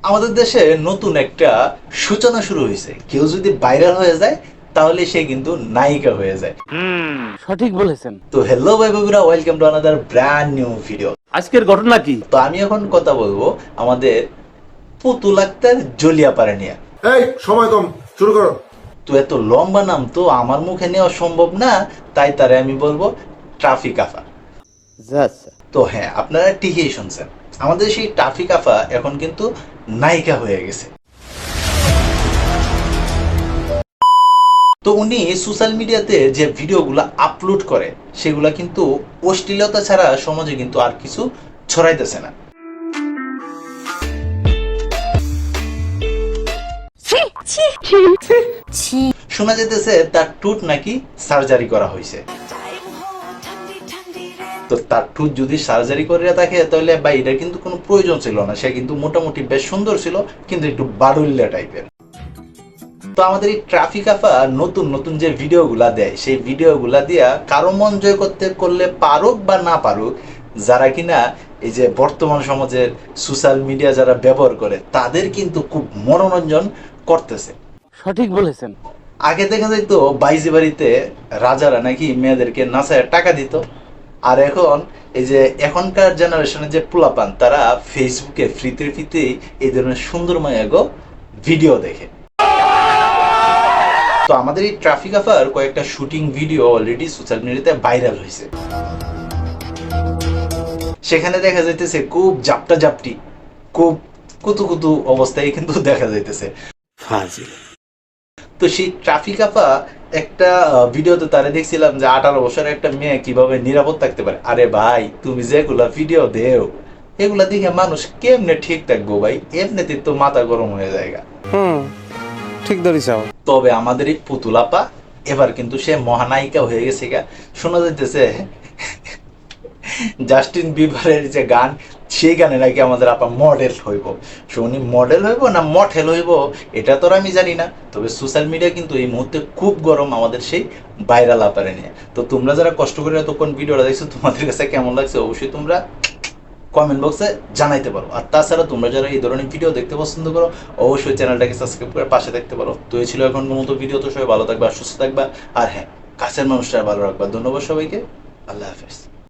আমাদের দেশে নতুন একটা সূচনা শুরু হয়েছে। কেউ যদি ভাইরাল হয়ে যায় তাহলে সে কিন্তু নায়িকা হয়ে যায়। সঠিক বলেছেন। তো হ্যালো ভাই বন্ধুরা, welcome to another brand new video. আজকের ঘটনা কি? তো আমি এখন কথা বলবো আমাদের পুতুল আক্তার জলিয়া পাড়া নিয়ে। এই সময় কম, শুরু করো। তো এত লম্বা নাম তো আমার মুখে নেওয়া সম্ভব না, তাই তারে আমি বলবো ট্রাফিক আফা। তো হ্যাঁ, আপনারা ঠিকই শুনছেন, আমাদের সেই ট্রাফিক আফা এখন কিন্তু নায়িকা হয়ে গেছে। তো উনি সোশ্যাল মিডিয়াতে যে ভিডিওগুলো আপলোড করে সেগুলা কিন্তু অশ্লীলতা ছাড়া সমাজে কিন্তু আর কিছু ছড়াইতেছে না। শোনা যেতেছে তার টুট নাকি সার্জারি করা হয়েছে। তো তার টুট যদি সার্জারি করে থাকে তাহলে বা এটা কিন্তু কোনো প্রয়োজন ছিল না। সে কিন্তু মোটামুটি বেশ সুন্দর ছিল, কিন্তু একটু বাড়ুল্লা টাইপের। তো আমাদের এই ট্রাফিক আফা নতুন নতুন যে ভিডিওগুলা দেয়, সেই ভিডিওগুলা দিয়া কারো মন জয় করতে করলে পারুক বা না পারুক, যারা কিনা এই যে বর্তমান সমাজের সোশ্যাল মিডিয়া যারা ব্যবহার করে তাদের কিন্তু খুব মনোরঞ্জন করতেছে। সঠিক বলেছেন। আগে দেখা যেত বাইজি বাড়িতে রাজারা নাকি মেয়েদেরকে নাচায় টাকা দিত, আর এখন এই যে এখনকার জেনারেশনের যে পোলাপান তারা ফেসবুকে ফ্রিতে এই ধরনের সুন্দর মায়াগো ভিডিও দেখে। তো আমাদের এই ট্রাফিক আফার কয়েকটা শুটিং ভিডিও অলরেডি সোশ্যাল মিডিয়াতে ভাইরাল হয়েছে। সেখানে দেখা যাইতেছে খুব জাপটা জাপটি, খুব কুতু অবস্থায় কিন্তু দেখা যাইতেছে। তো সেই ট্রাফিক আফা একটা ভিডিওতে তারা দেখছিলাম যে 18 বছরের একটা মেয়ে কিভাবে নিরাপদ থাকতে পারে। আরে ভাই, তুমি যেগুলা ভিডিও দেও এগুলা দেখে মানুষ কেমনে ঠিক থাকবো ভাই? এমনিতে তো মাথা গরম হয়ে যায়। ঠিক ধরিসাও। তবে আমাদের এই পুতুল আপা এবার কিন্তু সে মহানায়িকা হয়ে গেছে। শোনা যাইতেছে জাস্টিন বিবারের যে গান, সেই গানে নাকি আমাদের আপা মডেল হইব। উনি মডেল হইব না মঠেল হইব এটা তো আমি জানি না, তবে সোশ্যাল মিডিয়া কিন্তু এই মুহূর্তে খুব গরম আমাদের সেই ভাইরাল আপারে নিয়ে। তো তোমরা যারা কষ্ট করে এতক্ষণ ভিডিওটা দেখছো, তোমাদের কাছে কেমন লাগছে অবশ্যই তোমরা কমেন্ট বক্সে জানাইতে পারো। আর তাছাড়া তোমরা যারা এই ধরনের ভিডিও দেখতে পছন্দ করো অবশ্যই চ্যানেলটাকে সাবস্ক্রাইব করে পাশে দেখতে পারো। তো এই ছিল এখনকার মতো ভিডিও। তো সবাই ভালো থাকবা, সুস্থ থাকবা, আর হ্যাঁ, কাছের মানুষরা ভালো রাখবা। ধন্যবাদ সবাইকে, আল্লাহ হাফেজ।